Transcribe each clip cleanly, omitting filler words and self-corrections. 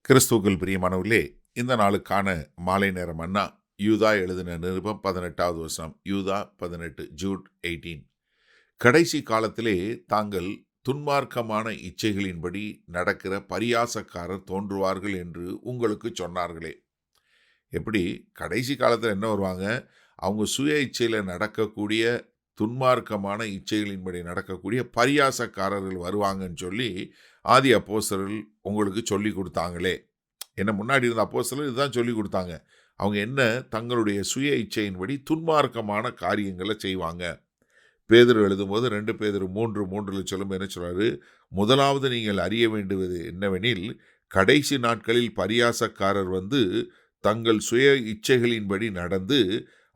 கிறிஸ்துவுக்குள் பிரியமானவர்களே, இந்த நாளுக்கான மாலை நேர மன்னா யூதா எழுதின நிருபம் 18வது வசனம். யூதா 18 ஜூட் 18. கடைசி காலத்திலே தாங்கள் துன்மார்க்கமான இச்சைகளின்படி நடக்கிற பரியாசக்காரர் தோன்றுவார்கள் என்று உங்களுக்கு சொன்னார்களே. எப்படி கடைசி காலத்தில் என்ன வருவாங்க? அவங்க சுய இச்சையில் நடக்கக்கூடிய துன்மார்க்கமான இச்சைகளின்படி நடக்கக்கூடிய பரியாசக்காரர்கள் வருவாங்கன்னு சொல்லி ஆதி அப்போஸ்தலர்கள் உங்களுக்கு சொல்லி கொடுத்தாங்களே. என்ன முன்னாடி இருந்த அப்போஸ்தலர் இதுதான் சொல்லி கொடுத்தாங்க. அவங்க என்ன தங்களுடைய சுய இச்சையின்படி துன்மார்க்கமான காரியங்களை செய்வாங்க. பேதுரு எழுதும்போது 2 பேதுரு 3:3 சொல்லும் என்ன சொல்றாரு? முதலாவது நீங்கள் அறிய வேண்டுவது என்னவெனில், கடைசி நாட்களில் பரியாசக்காரர் வந்து தங்கள் சுய இச்சைகளின்படி நடந்து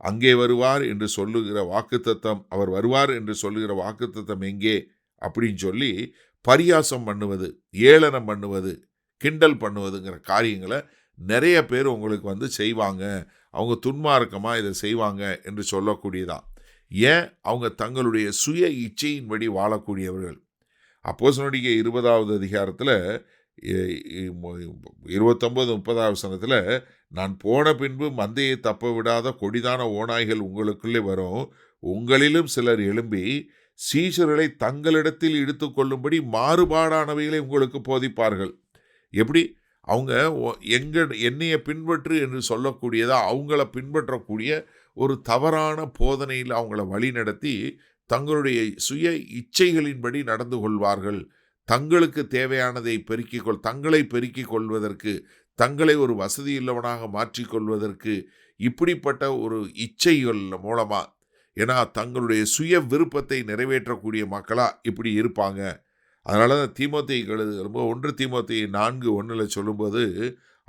அங்கே வருவார் என்று சொல்லுகிற வாக்குத்தத்தம், அவர் வருவார் என்று சொல்லுகிற வாக்குத்தத்தம் எங்கே அப்படின்னு சொல்லி பரியாசம் பண்ணுவது, ஏளனம் பண்ணுவது, கிண்டல் பண்ணுவதுங்கிற காரியங்களை நிறைய பேர் உங்களுக்கு வந்து செய்வாங்க. அவங்க துன்மார்க்கமாக இதை செய்வாங்க என்று சொல்லக்கூடியதான். ஏன்? அவங்க தங்களுடைய சுய இச்சையின்படி வாழக்கூடியவர்கள். அப்போஸ்தலர் 20வது அதிகாரத்தில் 29-30 வசனத்தில், நான் போன பின்பு மந்தையை தப்ப விடாத கொடிதான ஓநாய்கள் உங்களுக்குள்ளே வரும், உங்களிலும் சிலர் எழும்பி சீஷர்களை தங்களிடத்தில் இழுத்து கொள்ளும்படி மாறுபாடானவைகளை உங்களுக்கு போதிப்பார்கள். எப்படி? அவங்க என்னைய பின்பற்று என்று சொல்லக்கூடியதா அவங்கள பின்பற்றக்கூடிய ஒரு தவறான போதனையில் அவங்கள வழி நடத்தி தங்களுடைய சுய இச்சைகளின்படி நடந்து கொள்வார்கள். தங்களுக்கு தேவையானதை தங்களை பெருக்கிக் கொள்வதற்கு, தங்களை ஒரு வசதி உள்ளவனாக மாற்றிக்கொள்வதற்கு, இப்படிப்பட்ட ஒரு இச்சைகள் மூலமா, ஏன்னா தங்களுடைய சுய விருப்பத்தை நிறைவேற்றக்கூடிய மக்களா இப்படி இருப்பாங்க. அதனால தான் தீமோத்தேயுக்கு எழுதும்போது 1 தீமோத்தேயு 4:1 சொல்லும்போது,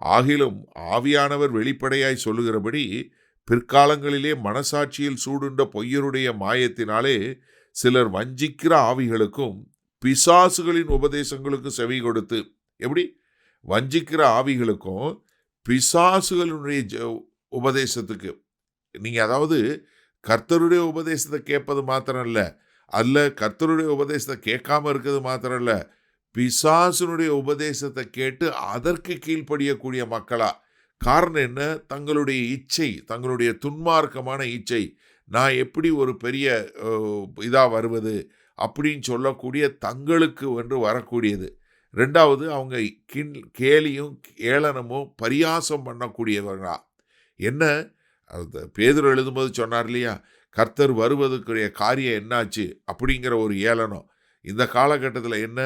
ஆகிலும் ஆவியானவர் வெளிப்படையாய் சொல்லுகிறபடி பிற்காலங்களிலே மனசாட்சியில் சூடுண்ட பொய்யருடைய மாயத்தினாலே சிலர் வஞ்சிக்கிற ஆவிகளுக்கும் பிசாசுகளின் உபதேசங்களுக்கும் செவி கொடுத்து, எப்படி? வஞ்சிக்கிற ஆவிகளுக்கும் பிசாசுகளுடைய உபதேசத்துக்கு, நீங்கள் அதாவது கர்த்தருடைய உபதேசத்தை கேட்பது மாத்திரம் இல்லை, அல்ல கர்த்தருடைய உபதேசத்தை கேட்காம இருக்கிறது மாத்திரம் இல்லை, பிசாசுனுடைய உபதேசத்தை கேட்டு அதற்கு கீழ்ப்படியக்கூடிய மக்களா. காரணம் என்ன? தங்களுடைய இச்சை, தங்களுடைய துன்மார்க்கமான இச்சை. நான் எப்படி ஒரு பெரிய இதாக வருவது அப்படின்னு சொல்லக்கூடிய தங்களுக்கு என்று வரக்கூடியது. 2வது, அவங்க கேலியும் ஏளனமும் பரியாசம் பண்ணக்கூடியவர்களா. என்ன? பேதுரு எழுதும்போது சொன்னார் இல்லையா, கர்த்தர் வருவதற்குரிய காரியம் என்னாச்சு அப்படிங்கிற ஒரு ஏளனம். இந்த காலகட்டத்தில் என்ன?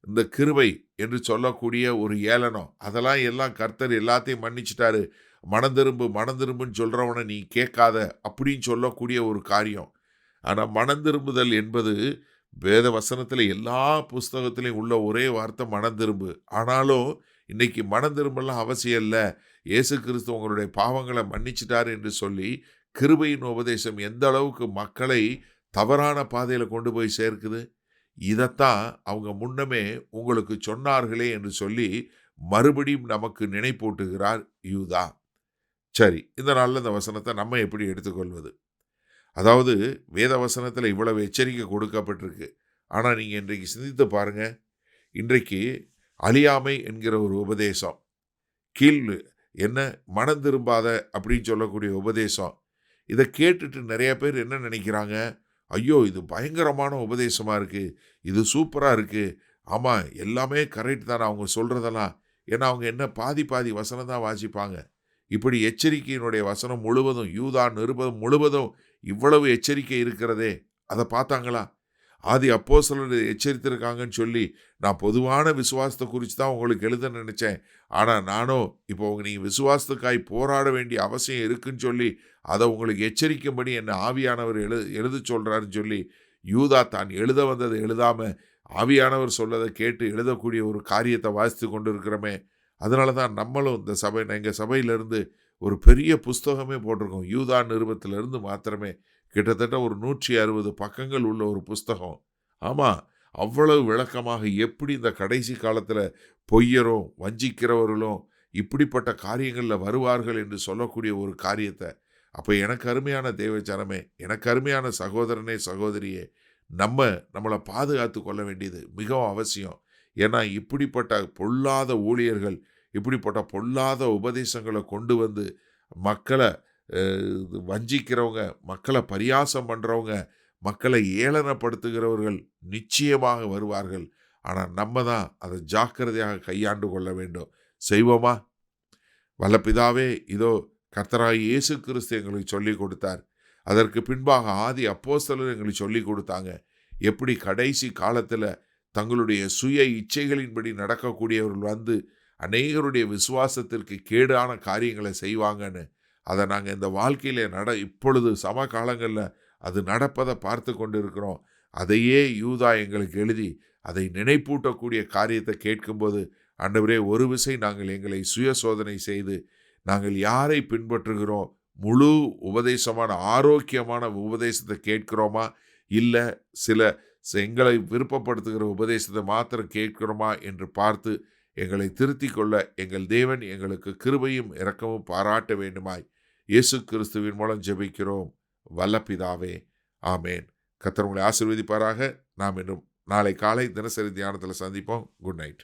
இந்த கிருபை என்று சொல்லக்கூடிய ஒரு ஏளனம். அதெல்லாம் எல்லாம் கர்த்தர் எல்லாத்தையும் மன்னிச்சிட்டாரு, மனந்திரும்புன்னு சொல்கிறவனை நீ கேட்காத அப்படின்னு சொல்லக்கூடிய ஒரு காரியம். ஆனால் மனந்திரும்புதல் என்பது வேத வசனத்தில் எல்லா புஸ்தகத்திலையும் உள்ள ஒரே வார்த்தை மனந்திரும்பு. ஆனாலும் இன்னைக்கு மனந்திரும்பெல்லாம் அவசியம் இல்லை, இயேசு கிறிஸ்து உங்களுடைய பாவங்களை மன்னிச்சிட்டார் என்று சொல்லி கிருபையின் உபதேசம் எந்த அளவுக்கு மக்களை தவறான பாதையில் கொண்டு போய் சேர்க்குது. இதைத்தான் அவங்க முன்னமே உங்களுக்கு சொன்னார்களே என்று சொல்லி மறுபடியும் நமக்கு நினைப்பூட்டுகிறார் யூதா. சரி, இந்த நாளில் இந்த வசனத்தை நம்ம எப்படி எடுத்துக்கொள்வது? அதாவது வேத வசனத்தில் இவ்வளவு எச்சரிக்கை கொடுக்கப்பட்டிருக்கு. ஆனால் நீங்கள் இன்றைக்கு சிந்தித்து பாருங்க. இன்றைக்கு அழியாமை என்கிற ஒரு உபதேசம், என்ன மனம் திரும்பாத அப்படின்னு சொல்லக்கூடிய உபதேசம், இதை கேட்டுட்டு நிறைய பேர் என்ன நினைக்கிறாங்க? ஐயோ, இது பயங்கரமான உபதேசமாக இருக்குது, இது சூப்பராக இருக்குது, ஆமாம் எல்லாமே கரெக்ட் தானே அவங்க சொல்கிறதெல்லாம். ஏன்னா அவங்க என்ன பாதி வசனம் தான் வாசிப்பாங்க. இப்படி எச்சரிக்கையினுடைய வசனம் முழுவதும், யூதா நிருபம் முழுவதும் இவ்வளவு எச்சரிக்கை இருக்கிறதே, அதை பார்த்தாங்களா? ஆதி அப்போஸ்தலர் எச்சரித்திருக்காங்கன்னு சொல்லி நான் பொதுவான விசுவாசத்தை குறித்து தான் உங்களுக்கு எழுத நினச்சேன். ஆனால் நானும் இப்போ நீங்கள் விசுவாசத்துக்காய் போராட வேண்டிய அவசியம் இருக்குன்னு சொல்லி அதை உங்களுக்கு எச்சரிக்கும்படி என்னை ஆவியானவர் எழுத சொல்கிறாருன்னு சொல்லி யூதா தான் எழுத வந்ததை எழுதாமல் ஆவியானவர் சொல்லதை கேட்டு எழுதக்கூடிய ஒரு காரியத்தை வாசித்து கொண்டு இருக்கிறோமே. அதனால தான் நம்மளும் இந்த எங்கள் சபையிலேருந்து ஒரு பெரிய புஸ்தகமே போட்டிருக்கோம். யூதா நிருபத்திலிருந்து மாத்திரமே கிட்டத்தட்ட ஒரு 160 பக்கங்கள் உள்ள ஒரு புஸ்தகம். ஆமாம், அவ்வளவு விளக்கமாக எப்படி இந்த கடைசி காலத்தில் பொய்யரும் வஞ்சிக்கிறவர்களும் இப்படிப்பட்ட காரியங்களில் வருவார்கள் என்று சொல்லக்கூடிய ஒரு காரியத்தை. அப்போ எனக்கு அருமையான தேவச்சனமே, எனக்கு அருமையான சகோதரனே சகோதரியே, நம்மளை பாதுகாத்து கொள்ள வேண்டியது மிகவும் அவசியம். ஏன்னா இப்படிப்பட்ட பொல்லாத ஊழியர்கள் இப்படிப்பட்ட பொல்லாத உபதேசங்களை கொண்டு வந்து மக்களை வஞ்சிக்கிறவங்க, மக்களை பரியாசம் பண்ணுறவங்க, மக்களை ஏளனப்படுத்துகிறவர்கள் நிச்சயமாக வருவார்கள். ஆனால் நம்ம தான் அதை ஜாக்கிரதையாக கையாண்டு கொள்ள வேண்டும். செய்வோமா? வல்ல பிதாவே, இதோ கர்த்தராகிய இயேசு கிறிஸ்து எங்களுக்கு சொல்லிக் கொடுத்தார். அதற்கு பின்பாக ஆதி அப்போஸ்தலர் எங்களுக்கு சொல்லிக் கொடுத்தாங்க. எப்படி கடைசி காலத்தில் தங்களுடைய சுய இச்சைகளின்படி நடக்கக்கூடியவர்கள் வந்து அநேகருடைய விசுவாசத்திற்கு கேடான காரியங்களை செய்வாங்கன்னு. அதை நாங்கள் இந்த வாழ்க்கையில் இப்பொழுது சமகாலங்களில் அது நடப்பதை பார்த்து கொண்டு இருக்கிறோம். அதையே யூதா எங்களுக்கு எழுதி அதை நினைப்பூட்டக்கூடிய காரியத்தை கேட்கும்போது, ஆண்டவரே, ஒரு விசை நாங்கள் எங்களை சுய சோதனை செய்து நாங்கள் யாரை பின்பற்றுகிறோம், முழு உபதேசமான ஆரோக்கியமான உபதேசத்தை கேட்கிறோமா, இல்லை சில எங்களை விருப்பப்படுத்துகிற உபதேசத்தை மாத்திரம் கேட்கிறோமா என்று பார்த்து எங்களை திருத்திக் கொள்ள எங்கள் தேவன் எங்களுக்கு கிருபையும் இரக்கமும் பாராட்ட வேண்டுமாய் இயேசு கிறிஸ்துவின் மூலம் ஜெபிக்கிறோம் வல்ல பிதாவே, ஆமேன். கர்த்தர் உங்களை ஆசீர்வதிப்பாராக. நாம் இன்னும் நாளை காலை தினசரி தியானத்தில் சந்திப்போம். Good night.